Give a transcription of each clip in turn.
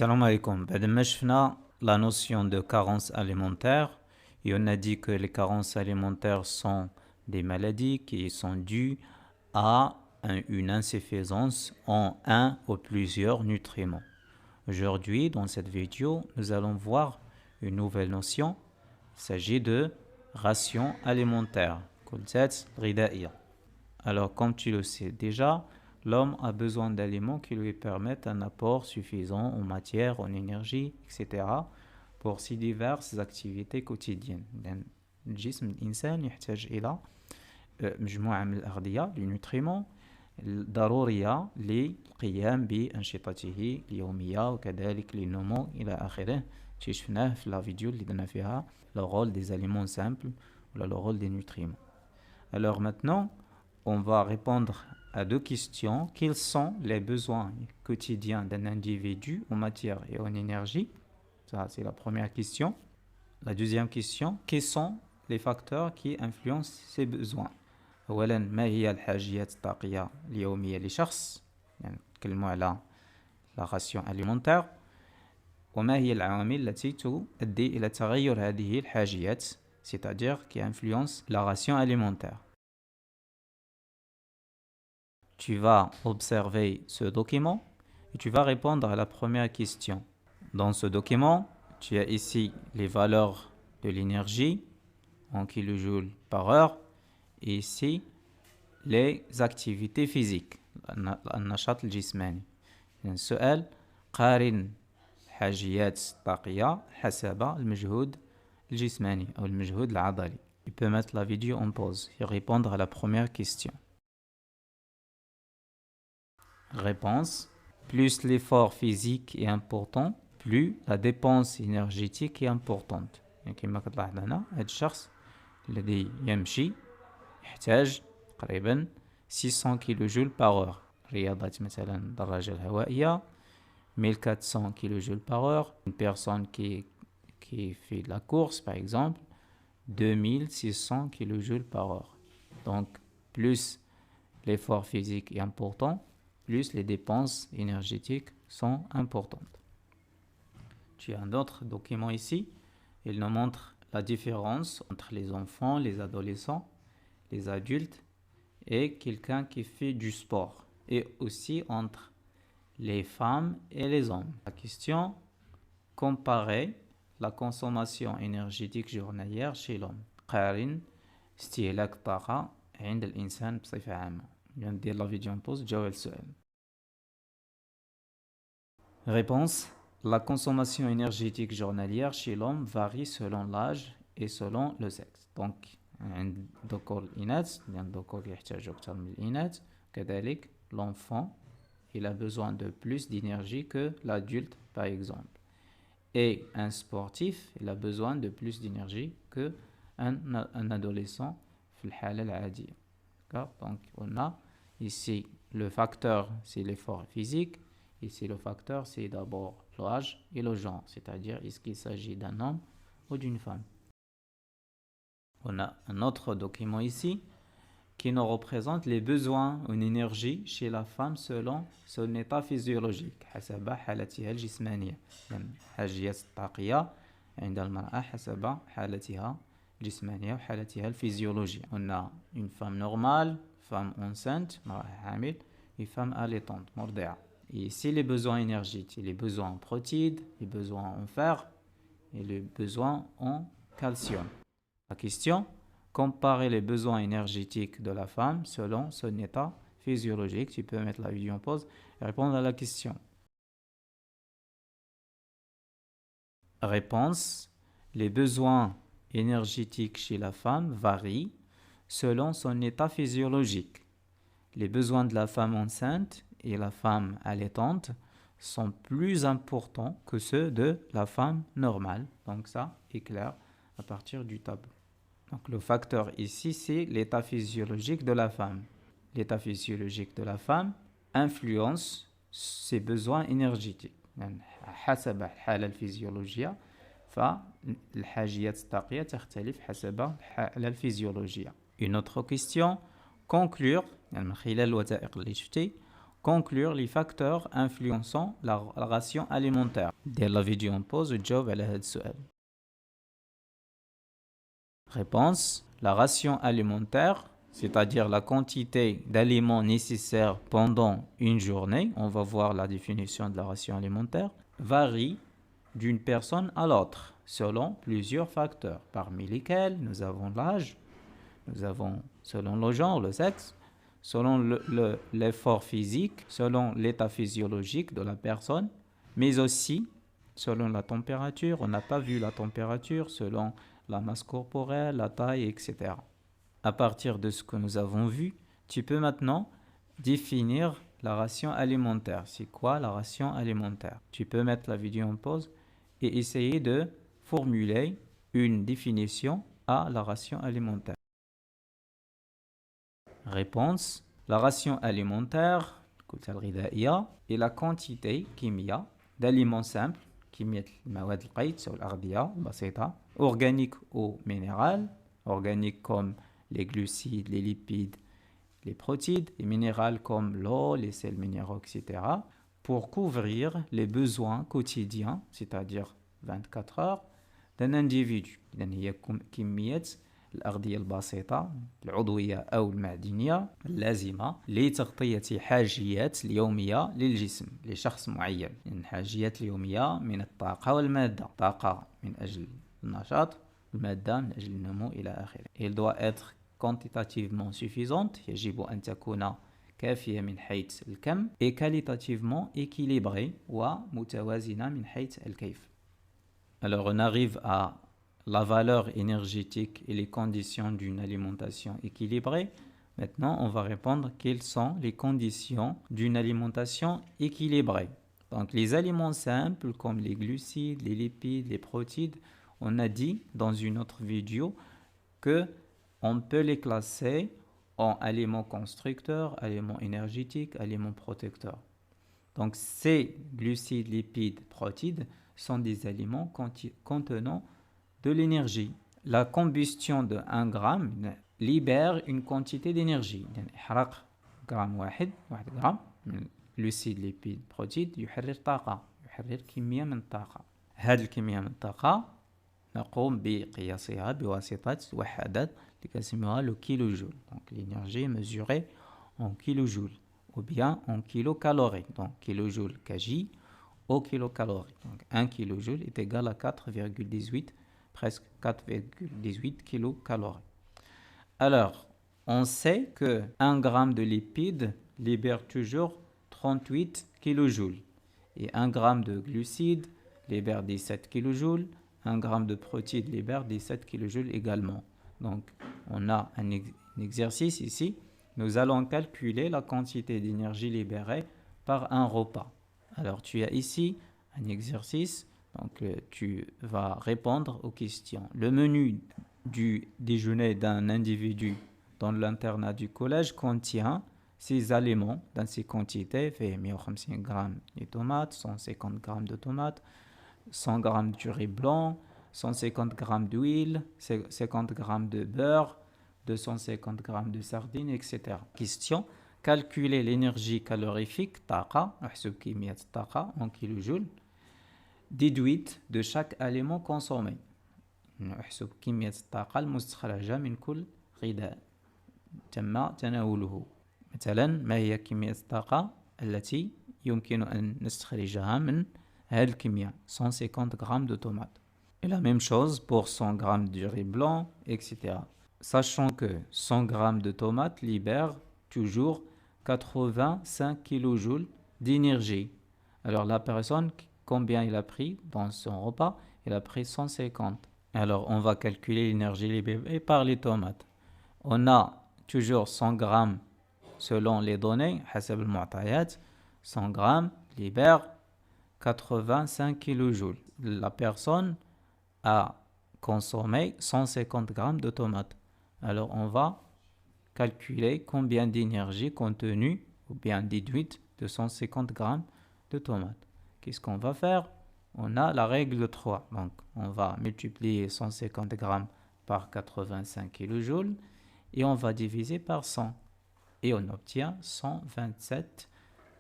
Salam alaikum. بعد ما شفنا la notion de carence alimentaire et on a dit que les carences alimentaires sont des maladies qui sont dues à une insuffisance en un ou plusieurs nutriments. Aujourd'hui, dans cette vidéo, nous allons voir une nouvelle notion. Il s'agit de ration alimentaire. Alors, comme tu le sais déjà, l'homme a besoin d'aliments qui lui permettent un apport suffisant en matière, en énergie, etc. pour ses diverses activités quotidiennes. الجسم الإنسان يحتاج إلى مجموعة من الأغذية للنوتريمون ضرورية للقيام بأنشطته اليومية وكذلك للنمو إلى آخره. شفناه في la vidéo اللي درنا فيها le rôle des aliments simples ou le rôle des nutriments. Alors maintenant, on va répondre à deux questions. Quels sont les besoins quotidiens d'un individu en matière et en énergie? Ça, c'est la première question. La deuxième question, quels sont les facteurs qui influencent ces besoins? أولاً ما هي الحاجيات الطاقية اليومية لشخص؟ يعني نتكلموا على la ration alimentaire. وما هي العوامل التي تؤدي إلى تغير هذه الحاجيات, c'est-à-dire qui influencent la ration alimentaire. Tu vas observer ce document et tu vas répondre à la première question. Dans ce document, tu as ici les valeurs de l'énergie en kilojoules par heure et ici les activités physiques. النشاط الجسماني. السؤال قارن الحاجيات الطاقية حسب المجهود الجسماني أو المجهود العضلي. Tu peux mettre la vidéo en pause et répondre à la première question. Réponse. Plus l'effort physique est important, plus la dépense énergétique est importante. يعني كما كتلاحظ هنا هذا الشخص الذي يمشي يحتاج تقريبا 600 كيلو جول باغ اور. رياضات مثلا الدراجة الهوائية 1400 كيلو جول باغ اور. Une personne qui fait de la course par exemple 2600 kJ par heure. Donc plus l'effort physique est important, plus les dépenses énergétiques sont importantes. Tu as un autre document ici. Il nous montre la différence entre les enfants, les adolescents, les adultes et quelqu'un qui fait du sport. Et aussi entre les femmes et les hommes. La question, comparer la consommation énergétique journalière chez l'homme. قارن استهلاك الطاقة عند الإنسان بصفة عامة. ندير la vidéo en pause تجاوب السؤال. Réponse. La consommation énergétique journalière chez l'homme varie selon l'âge et selon le sexe. Donc عند الذكور الإناث لأن الذكور يحتاجوا أكثر من الإناث. كذلك l'enfant il a besoin de plus d'énergie que l'adulte par exemple. Et un sportif, il a besoin de plus d'énergie qu'un adolescent في الحالة العادية. Donc on a ici le facteur, c'est l'effort physique. Ici le facteur, c'est d'abord l'âge et le genre, c'est-à-dire est-ce qu'il s'agit d'un homme ou d'une femme. On a un autre document ici qui nous représente les besoins en énergie chez la femme selon son état physiologique. حسب حالتها الجسمانية. الحاجيات الطاقية عند المرأة حسب حالتها الجسمانية وحالتها الفيزيولوجية. On a une femme normale, femme enceinte, مرأة حامل, et femme allaitante, مرضعة. Et ici les besoins énergétiques, les besoins en protéines, les besoins en fer et les besoins en calcium. La question, comparer les besoins énergétiques de la femme selon son état physiologique. Tu peux mettre la vidéo en pause et répondre à la question. Réponse. Les besoins énergétiques chez la femme varient selon son état physiologique. Les besoins de la femme enceinte et la femme allaitante sont plus importants que ceux de la femme normale. Donc ça est clair à partir du tableau. Donc le facteur ici, c'est l'état physiologique de la femme. L'état physiologique de la femme influence ses besoins énergétiques. حسب الحالة الفيزيولوجية فالحاجيات الطاقية تختلف حسب الحالة الفيزيولوجية. Une autre question, conclure من خلال الوثائق اللي شفتي, conclure les facteurs influençant la ration alimentaire. دير la vidéo en pause وتجاوب على هذا السؤال. Réponse: la ration alimentaire, c'est-à-dire la quantité d'aliments nécessaires pendant une journée, on va voir la définition de la ration alimentaire, varie d'une personne à l'autre selon plusieurs facteurs, parmi lesquels nous avons l'âge, nous avons selon le genre, le sexe, selon l'effort physique, selon l'état physiologique de la personne, mais aussi selon la température. On n'a pas vu la température, selon la masse corporelle, la taille, etc. À partir de ce que nous avons vu, tu peux maintenant définir la ration alimentaire. C'est quoi la ration alimentaire? Tu peux mettre la vidéo en pause et essayer de formuler une définition à la ration alimentaire. Réponse: la ration alimentaire est la quantité كمية d'aliments simples كمية المواد القيت أو الأغذية البسيطة organiques ou minérales, organiques comme les glucides, les lipides, les protides, et minérales comme l'eau, les sels minéraux, etc. pour couvrir les besoins quotidiens, c'est-à-dire 24 heures, d'un individu. إذن هي كمية الأغذية البسيطة العضوية أو المعدنية اللازمة لتغطية حاجيات اليومية للجسم لشخص معين. يعني حاجيات اليومية من الطاقة والمادة، طاقة من أجل النشاط، المادة من أجل النمو إلى آخره. Il doit être quantitativement suffisante، يجب أن تكون كافية من حيث الكم، et qualitativement équilibrée ومتوازنة من حيث الكيف. Alors on arrive à la valeur énergétique et les conditions d'une alimentation équilibrée. Maintenant, on va répondre quelles sont les conditions d'une alimentation équilibrée. Donc, les aliments simples comme les glucides, les lipides, les protides, on a dit dans une autre vidéo que on peut les classer en aliments constructeurs, aliments énergétiques, aliments protecteurs. Donc, ces glucides, lipides, protides sont des aliments contenant de l'énergie. La combustion de 1 gramme libère une quantité d'énergie. إحراق جرام واحد جرام من glucides, lipides, protides يحرر طاقة، يحرر كمية من الطاقة. هذه الكمية من الطاقة نقوم بقياسها بواسطة وحدات اللي كنسميوها le kilojoule. Donc l'énergie est mesurée en kilojoule ou bien en kilocalories. Donc kilojoule kg au kilocalorie. Donc 1 kilojoule est égal à 4,18, presque 4,18 kilocalories. Alors, on sait que 1 gramme de lipides libère toujours 38 kilojoules. Et 1 gramme de glucides libère 17 kilojoules. 1 gramme de protides libère 17 kilojoules également. Donc, on a un exercice ici. Nous allons calculer la quantité d'énergie libérée par un repas. Alors, tu as ici un exercice. Donc, tu vas répondre aux questions. Le menu du déjeuner d'un individu dans l'internat du collège contient ces aliments dans ces quantités. Fait 150 grammes de tomates, 150 grammes de tomates, 100 grammes de riz blanc, 150 grammes d'huile, 50 grammes de beurre, 250 grammes de sardines, etc. Question: calculer l'énergie calorifique, taqa, نحسب كمية الطاقة en kilojoules, déduite de chaque aliment consommé. نحسب كمية الطاقة المستخرجة من كل غذاء تم تناوله. مثلا ما هي كمية الطاقة التي يمكن أن نستخرجها من هذه الكمية 150 grammes de tomates. Et la même chose pour 100 grammes de riz blanc, etc. Sachant que 100 grammes de tomates libèrent toujours 85 kilojoules d'énergie. Alors la personne, combien il a pris dans son repas? Il a pris 150. Alors on va calculer l'énergie libérée par les tomates. On a toujours 100 grammes selon les données, حسب المعطيات, 100 grammes libère 85 kilojoules. La personne a consommé 150 grammes de tomates. Alors on va calculer combien d'énergie contenue ou bien déduite de 150 grammes de tomates. Qu'est-ce qu'on va faire? On a la règle de 3. Donc on va multiplier 150 grammes par 85 kilojoules et on va diviser par 100. Et on obtient 127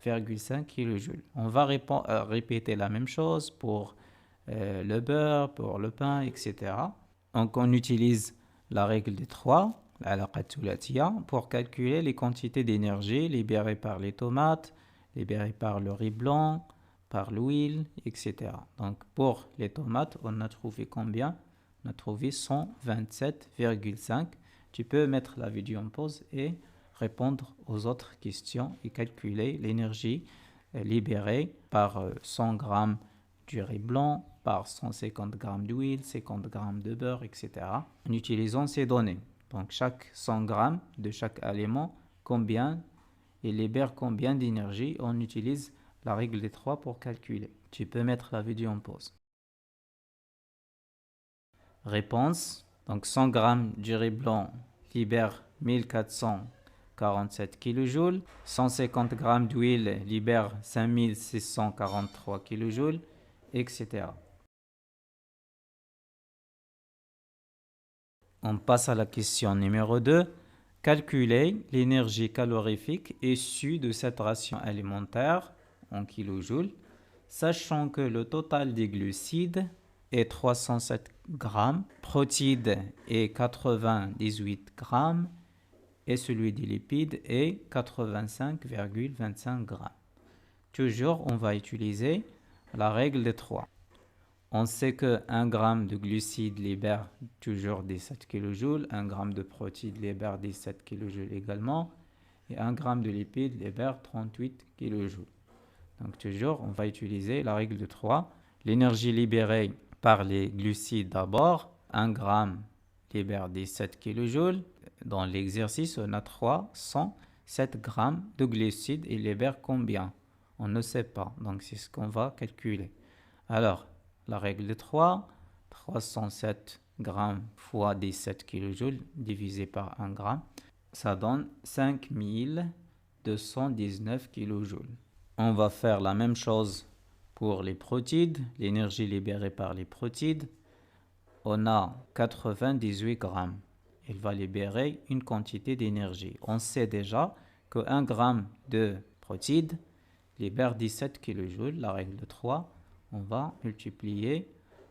27,5 kJ. On va répéter la même chose pour le beurre, pour le pain, etc. Donc on utilise la règle des 3, العلاقة الثلاثية, pour calculer les quantités d'énergie libérées par les tomates, libérées par le riz blanc, par l'huile, etc. Donc pour les tomates, on a trouvé combien? On a trouvé 127,5. Tu peux mettre la vidéo en pause et répondre aux autres questions et calculer l'énergie libérée par 100 grammes du riz blanc, par 150 grammes d'huile, 50 grammes de beurre, etc. en utilisant ces données. Donc chaque 100 grammes de chaque aliment, combien il libère combien d'énergie? On utilise la règle des 3 pour calculer. Tu peux mettre la vidéo en pause. Réponse. Donc 100 grammes du riz blanc libère 1447 kJ. 150 grammes d'huile libère 5643 kJ, etc. On passe à la question numéro 2. Calculer l'énergie calorifique issue de cette ration alimentaire en kilojoules, sachant que le total des glucides est 307 grammes, protides est 98 grammes et celui des lipides est 85,25 grammes. Toujours, on va utiliser la règle des 3. On sait que 1 gramme de glucides libère toujours 17 kJ, 1 gramme de protides libère 17 kJ également, et 1 gramme de lipides libère 38 kJ. Donc toujours, on va utiliser la règle de 3. L'énergie libérée par les glucides d'abord, 1 gramme libère 17 kJ. Dans l'exercice, on a 307 grammes de glucides et libère combien? On ne sait pas, donc c'est ce qu'on va calculer. Alors, la règle de 3, 307 grammes fois 17 kJ divisé par 1 gramme, ça donne 5219 kJ. On va faire la même chose pour les protides, l'énergie libérée par les protides. On a 98 grammes. Il va libérer une quantité d'énergie. On sait déjà que 1 gramme de protides libère 17 kJ, la règle de 3. On va multiplier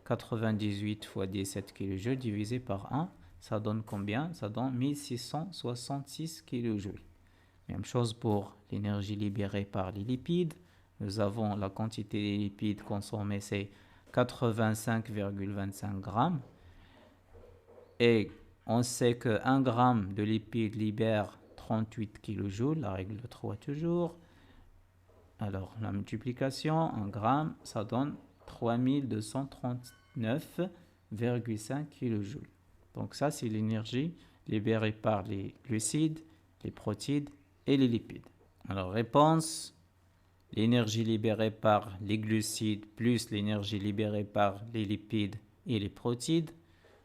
98 fois 17 kJ divisé par 1. Ça donne combien? Ça donne 1666 kJ. Même chose pour l'énergie libérée par les lipides. Nous avons la quantité des lipides consommés, c'est 85,25 grammes. Et on sait que 1 gramme de lipides libère 38 kJ, la règle de 3 toujours. Alors, la multiplication, 1 gramme, ça donne 3239,5 kJ. Donc ça, c'est l'énergie libérée par les glucides, les protides et les lipides. Alors, réponse, l'énergie libérée par les glucides plus l'énergie libérée par les lipides et les protides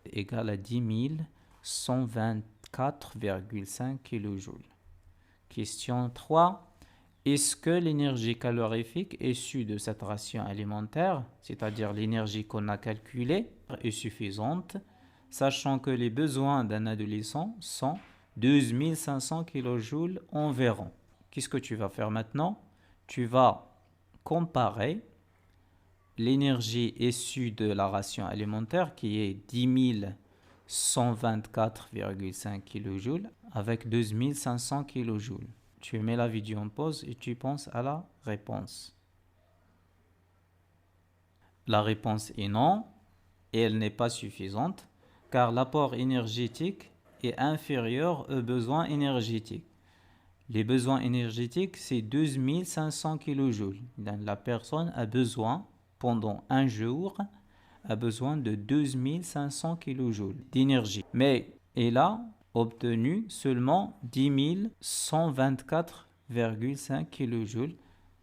est égale à 10 124,5 kJ. Question 3. Est-ce que l'énergie calorifique issue de cette ration alimentaire, c'est-à-dire l'énergie qu'on a calculée, est suffisante, sachant que les besoins d'un adolescent sont 12 500 kJ environ? Qu'est-ce que tu vas faire maintenant? Tu vas comparer l'énergie issue de la ration alimentaire, qui est 10 124,5 kJ, avec 12 500 kJ. Tu mets la vidéo en pause et tu penses à la réponse. La réponse est non, et elle n'est pas suffisante, car l'apport énergétique est inférieur aux besoins énergétiques. Les besoins énergétiques, c'est 12 500 kJ. La personne a besoin, pendant un jour, a besoin de 12 500 kJ d'énergie. Mais elle a obtenu seulement 10 124,5 kJ.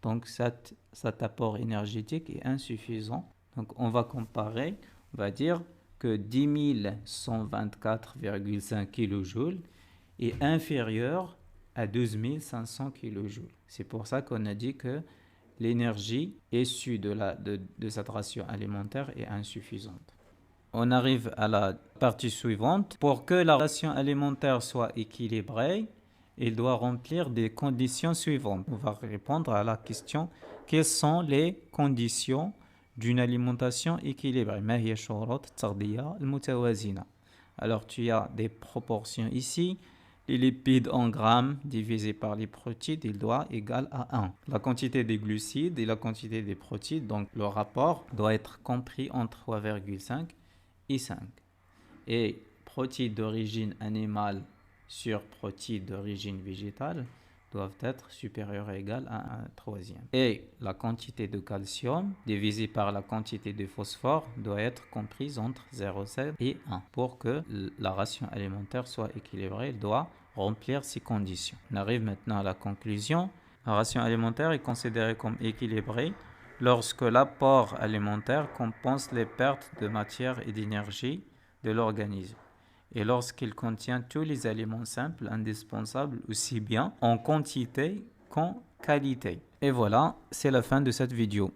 Donc cet apport énergétique est insuffisant. Donc on va comparer, on va dire que 10 124,5 kJ est inférieur à 12 500 kJ. C'est pour ça qu'on a dit que l'énergie issue de cette ration alimentaire est insuffisante. On arrive à la partie suivante. Pour que la ration alimentaire soit équilibrée, il doit remplir des conditions suivantes. On va répondre à la question, quelles sont les conditions d'une alimentation équilibrée? ما هي شروط التغذية المتوازنة? Alors tu as des proportions ici. Les lipides en grammes divisé par les protéines, il doit égal à 1. La quantité des glucides et la quantité des protéines, donc le rapport doit être compris entre 3,5 et 5. Et protéines d'origine animale sur protéines d'origine végétale doivent être supérieures ou égales à 1 troisième. Et la quantité de calcium divisée par la quantité de phosphore doit être comprise entre 0,7 et 1. Pour que la ration alimentaire soit équilibrée, elle doit remplir ces conditions. On arrive maintenant à la conclusion. La ration alimentaire est considérée comme équilibrée lorsque l'apport alimentaire compense les pertes de matière et d'énergie de l'organisme, et lorsqu'il contient tous les aliments simples indispensables aussi bien en quantité qu'en qualité. Et voilà, c'est la fin de cette vidéo.